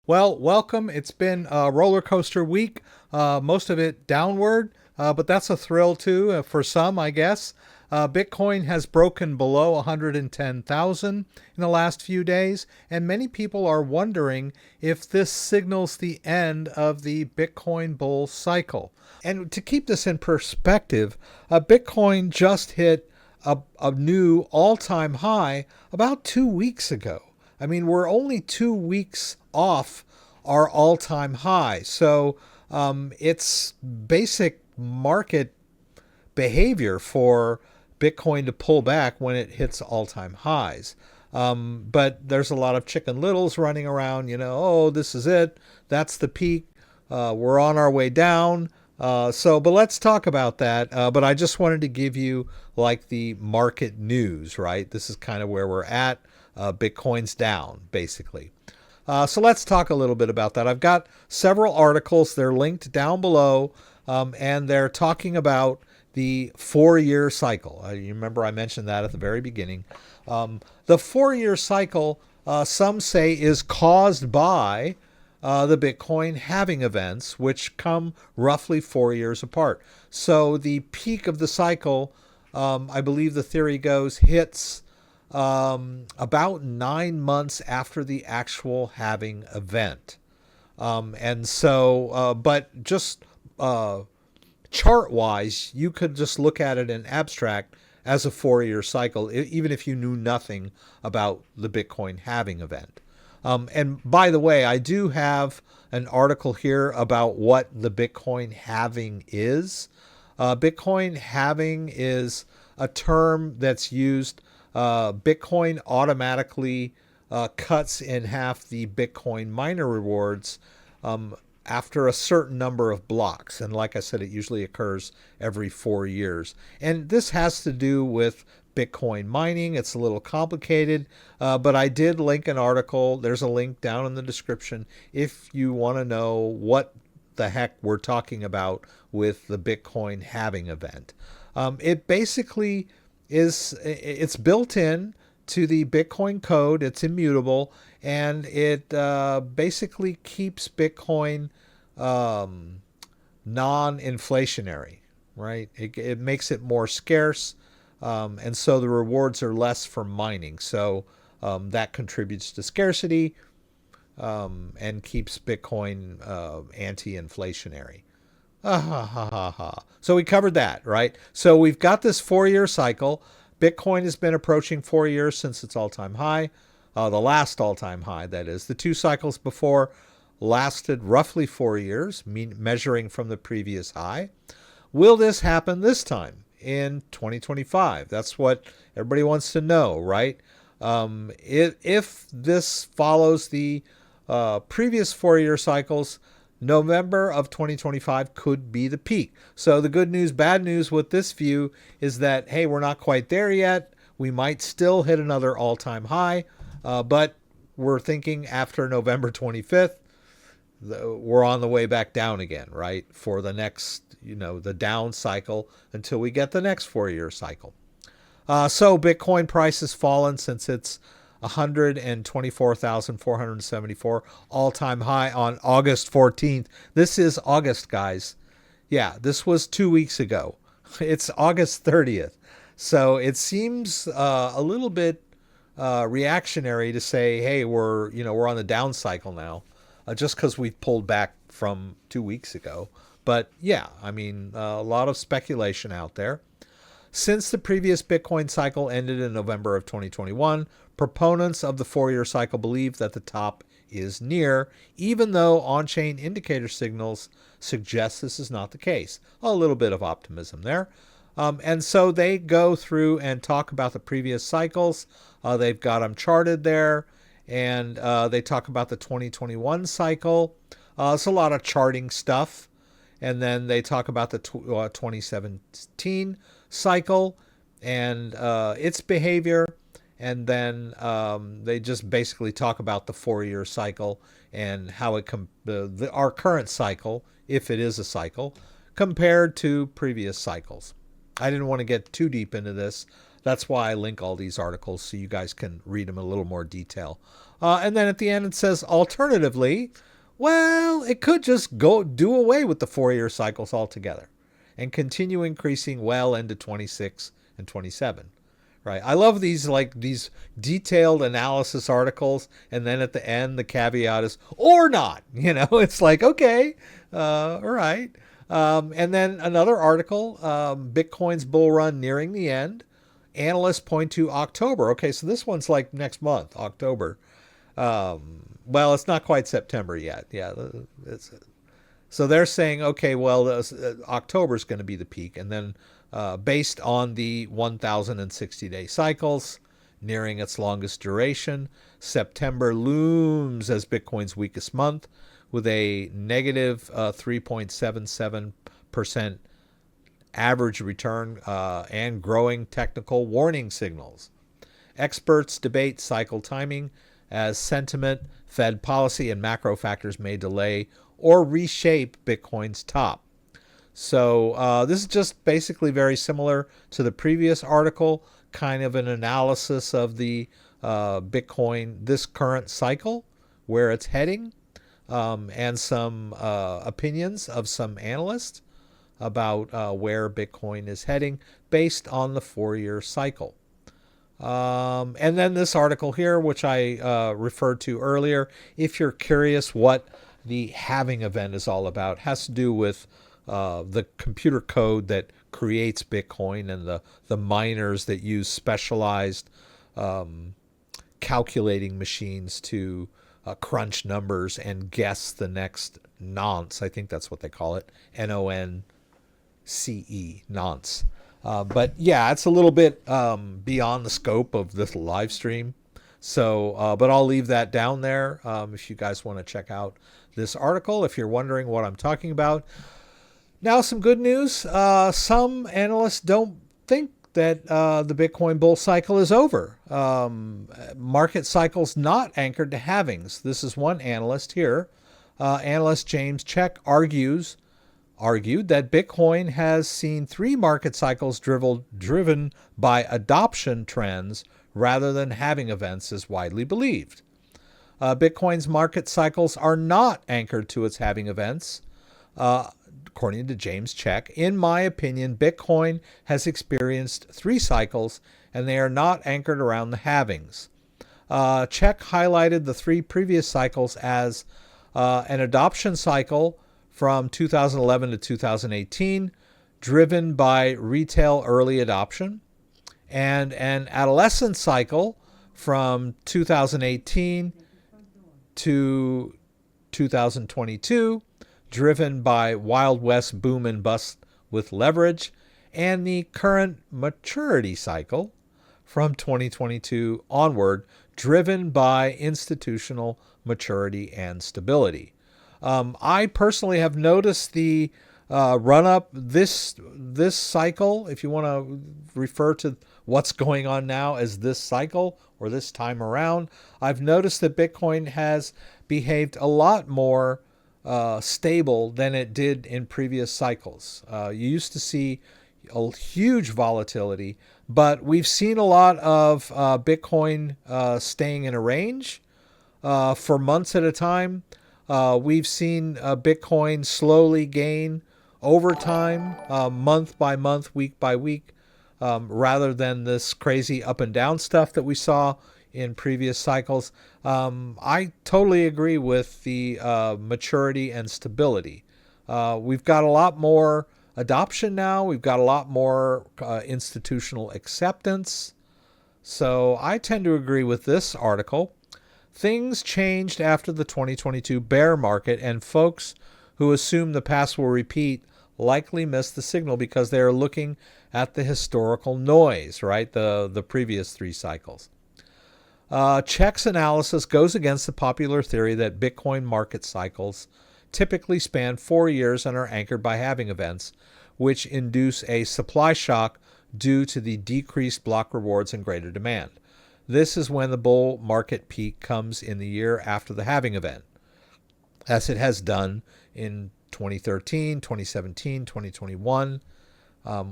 Well, welcome. It's been a roller coaster week, most of it downward, but that's a thrill too for some, I guess. Bitcoin has broken below 110,000 in the last few days, and many people are wondering if this signals the end of the Bitcoin bull cycle. And to keep this in perspective, Bitcoin just hit a new all-time high about 2 weeks ago. I mean, we're only 2 weeks off our all-time high. So it's basic market behavior for Bitcoin to pull back when it hits all-time highs. But there's a lot of chicken littles running around, oh, this is it. That's the peak. We're on our way down. But let's talk about that. But I just wanted to give you like the market news, right? This is kind of where we're at. Bitcoin's down, basically. So let's talk a little bit about that. I've got several articles. They're linked down below, and they're talking about the 4-year cycle. You remember I mentioned that at the very beginning. The 4-year cycle, some say, is caused by the Bitcoin halving events, which come roughly 4 years apart. So the peak of the cycle, I believe the theory goes, hits about 9 months after the actual halving event. But just chart-wise, you could just look at it in abstract as a 4-year cycle, even if you knew nothing about the Bitcoin halving event. And by the way, I do have an article here about what the Bitcoin halving is. Bitcoin halving is a term that's used. Bitcoin automatically cuts in half the Bitcoin miner rewards after a certain number of blocks. And like I said, it usually occurs every 4 years. And this has to do with Bitcoin mining. It's a little complicated, but I did link an article. There's a link down in the description if you want to know what the heck we're talking about with the Bitcoin halving event. It basically it's built in to the Bitcoin code. It's immutable, and it basically keeps Bitcoin non-inflationary, right? It makes it more scarce, and so the rewards are less for mining. So that contributes to scarcity and keeps Bitcoin anti-inflationary. Ah, ha, ha, ha, ha. So we covered that, right? So we've got this 4-year cycle. Bitcoin has been approaching 4 years since its all-time high, the last all-time high, that is. The 2 cycles before lasted roughly 4 years, measuring from the previous high. Will this happen this time in 2025? That's what everybody wants to know, right? If this follows the previous 4-year cycles, November of 2025 could be the peak. So the good news, bad news with this view is that, hey, we're not quite there yet. We might still hit another all-time high, but we're thinking after November 25th, we're on the way back down again, right? For the next, the down cycle until we get the next 4-year cycle. So Bitcoin price has fallen since its 124,474 all-time high on August 14th. This is August, guys. Yeah, this was 2 weeks ago. It's August 30th. So it seems a little bit reactionary to say, hey, we're on the down cycle now, just because we've pulled back from 2 weeks ago. But yeah, I mean, a lot of speculation out there. Since the previous Bitcoin cycle ended in November of 2021, proponents of the 4-year cycle believe that the top is near, even though on-chain indicator signals suggest this is not the case. A little bit of optimism there. And so they go through and talk about the previous cycles. They've got them charted there, and they talk about the 2021 cycle. It's a lot of charting stuff. And then they talk about the 2017 cycle and its behavior. And then they just basically talk about the 4-year cycle and how it our current cycle, if it is a cycle, compared to previous cycles. I didn't want to get too deep into this. That's why I link all these articles so you guys can read them in a little more detail. And then at the end it says, alternatively, well, it could just go do away with the 4-year cycles altogether and continue increasing well into 26 and 27. Right. I love these detailed analysis articles, and then at the end the caveat is or not. It's like, okay, all right. And then another article, Bitcoin's bull run nearing the end. Analysts point to October. Okay, so this one's like next month, October. Well, it's not quite September yet. Yeah, so they're saying, okay, well, October is going to be the peak, and then based on the 1,060-day cycles nearing its longest duration, September looms as Bitcoin's weakest month with a negative 3.77% average return and growing technical warning signals. Experts debate cycle timing as sentiment, Fed policy, and macro factors may delay or reshape Bitcoin's top. So this is just basically very similar to the previous article, kind of an analysis of the Bitcoin, this current cycle, where it's heading, and some opinions of some analysts about where Bitcoin is heading based on the 4-year cycle. And then this article here, which I referred to earlier, if you're curious what the halving event is all about, has to do with the computer code that creates Bitcoin and the miners that use specialized calculating machines to crunch numbers and guess the next nonce. I think that's what they call it, NONCE, nonce. But yeah, it's a little bit beyond the scope of this live stream. So, but I'll leave that down there if you guys want to check out this article, if you're wondering what I'm talking about. Now, some good news. Some analysts don't think that the Bitcoin bull cycle is over. Market cycles not anchored to halvings. This is one analyst here. Analyst James Chek argued that Bitcoin has seen 3 market cycles driven by adoption trends rather than halving events as widely believed. Bitcoin's market cycles are not anchored to its halving events. According to James Chek, in my opinion, Bitcoin has experienced 3 cycles and they are not anchored around the halvings. Chek highlighted the 3 previous cycles as an adoption cycle from 2011 to 2018, driven by retail early adoption, and an adolescence cycle from 2018 to 2022, driven by Wild West boom and bust with leverage, and the current maturity cycle from 2022 onward, driven by institutional maturity and stability. I personally have noticed the run-up this cycle, if you want to refer to what's going on now as this cycle or this time around, I've noticed that Bitcoin has behaved a lot more stable than it did in previous cycles. You used to see a huge volatility, but we've seen a lot of Bitcoin staying in a range for months at a time. We've seen Bitcoin slowly gain over time, month by month, week by week, rather than this crazy up and down stuff that we saw in previous cycles. I totally agree with the maturity and stability. We've got a lot more adoption now. We've got a lot more institutional acceptance. So I tend to agree with this article. Things changed after the 2022 bear market, and folks who assume the past will repeat likely miss the signal because they are looking at the historical noise, right? The previous 3 cycles. Chek's analysis goes against the popular theory that Bitcoin market cycles typically span 4 years and are anchored by halving events, which induce a supply shock due to the decreased block rewards and greater demand. This is when the bull market peak comes in the year after the halving event, as it has done in 2013, 2017, 2021.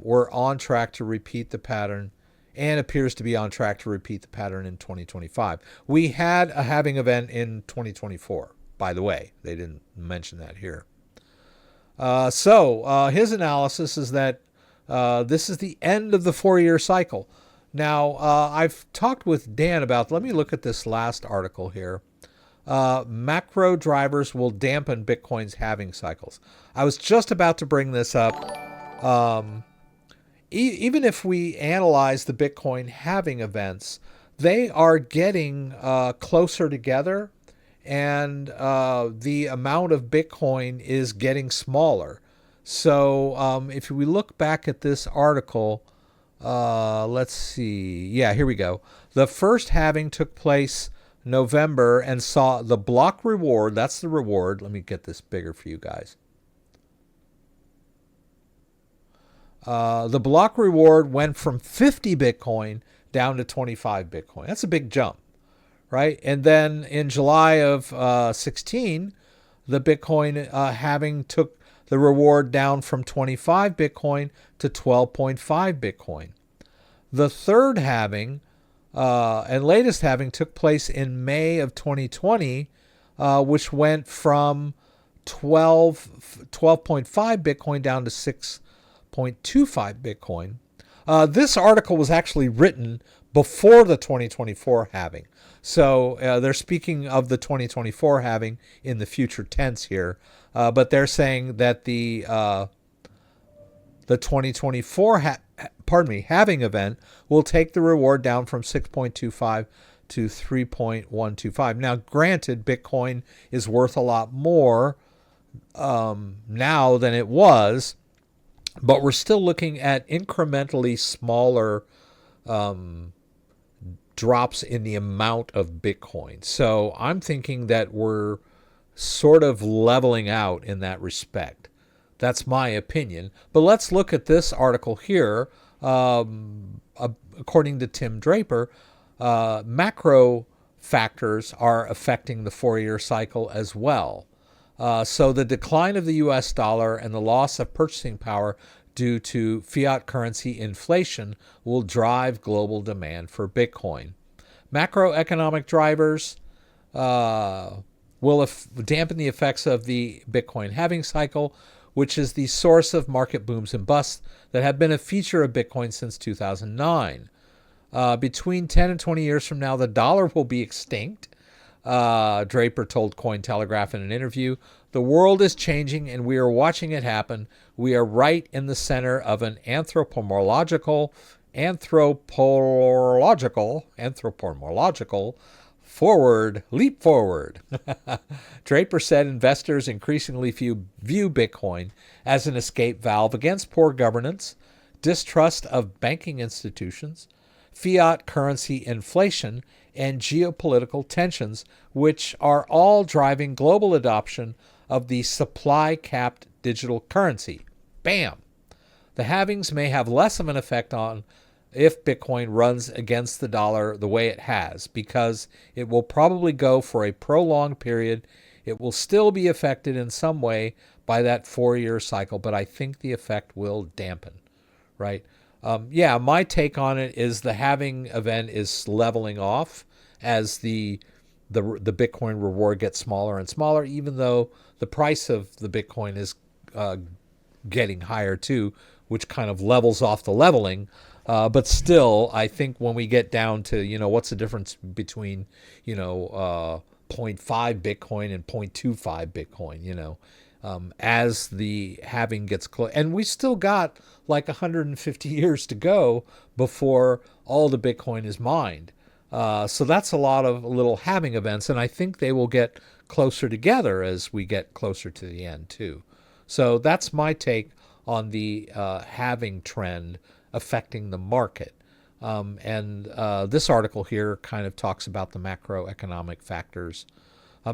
We're on track to repeat the pattern and appears to be on track to repeat the pattern in 2025. We had a halving event in 2024, by the way. They didn't mention that here. So his analysis is that this is the end of the 4-year cycle. Now, I've talked with Dan about, let me look at this last article here. Macro drivers will dampen Bitcoin's halving cycles. I was just about to bring this up. Even if we analyze the Bitcoin halving events, they are getting closer together, and the amount of Bitcoin is getting smaller. So if we look back at this article, let's see. Yeah, here we go. The first halving took place November and saw the block reward. That's the reward. Let me get this bigger for you guys. The block reward went from 50 Bitcoin down to 25 Bitcoin. That's a big jump, right? And then in July of 16, the Bitcoin halving took the reward down from 25 Bitcoin to 12.5 Bitcoin. The third halving and latest halving took place in May of 2020, which went from 12.5 Bitcoin down to 6.25 Bitcoin. This article was actually written before the 2024 halving. So they're speaking of the 2024 halving in the future tense here. But they're saying that the 2024 halving event will take the reward down from 6.25 to 3.125. Now, granted, Bitcoin is worth a lot more now than it was, but we're still looking at incrementally smaller drops in the amount of Bitcoin. So I'm thinking that we're sort of leveling out in that respect. That's my opinion. But let's look at this article here. According to Tim Draper, macro factors are affecting the 4-year cycle as well. So the decline of the US dollar and the loss of purchasing power due to fiat currency inflation will drive global demand for Bitcoin. Macroeconomic drivers will dampen the effects of the Bitcoin halving cycle, which is the source of market booms and busts that have been a feature of Bitcoin since 2009. Between 10 and 20 years from now, the dollar will be extinct. Draper told Cointelegraph in an interview, "The world is changing and we are watching it happen. We are right in the center of an anthropomorphical leap forward." Draper said investors increasingly view Bitcoin as an escape valve against poor governance, distrust of banking institutions, fiat currency inflation, and geopolitical tensions, which are all driving global adoption of the supply-capped digital currency. Bam! The halvings may have less of an effect on if Bitcoin runs against the dollar the way it has, because it will probably go for a prolonged period. It will still be affected in some way by that 4-year cycle, but I think the effect will dampen, right? Yeah, my take on it is the halving event is leveling off as the Bitcoin reward gets smaller and smaller, even though the price of the Bitcoin is getting higher too, which kind of levels off the leveling. But still, I think when we get down to, what's the difference between, 0.5 Bitcoin and 0.25 Bitcoin, as the halving gets close. And we still got like 150 years to go before all the Bitcoin is mined. So that's a lot of little halving events, and I think they will get closer together as we get closer to the end too. So that's my take on the halving trend affecting the market. And this article here kind of talks about the macroeconomic factors.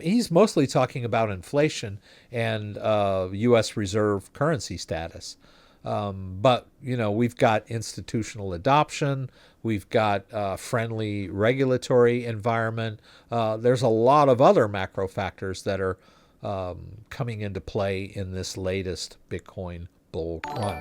He's mostly talking about inflation and U.S. reserve currency status. But, we've got institutional adoption. We've got friendly regulatory environment. There's a lot of other macro factors that are coming into play in this latest Bitcoin bull run.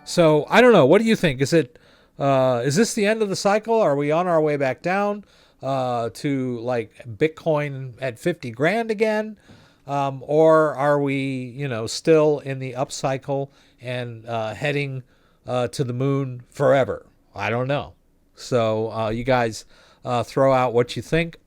So I don't know. What do you think? Is it Is this the end of the cycle? Are we on our way back down to like Bitcoin at 50 grand again? Or are we, still in the upcycle and heading to the moon forever? I don't know. So you guys throw out what you think.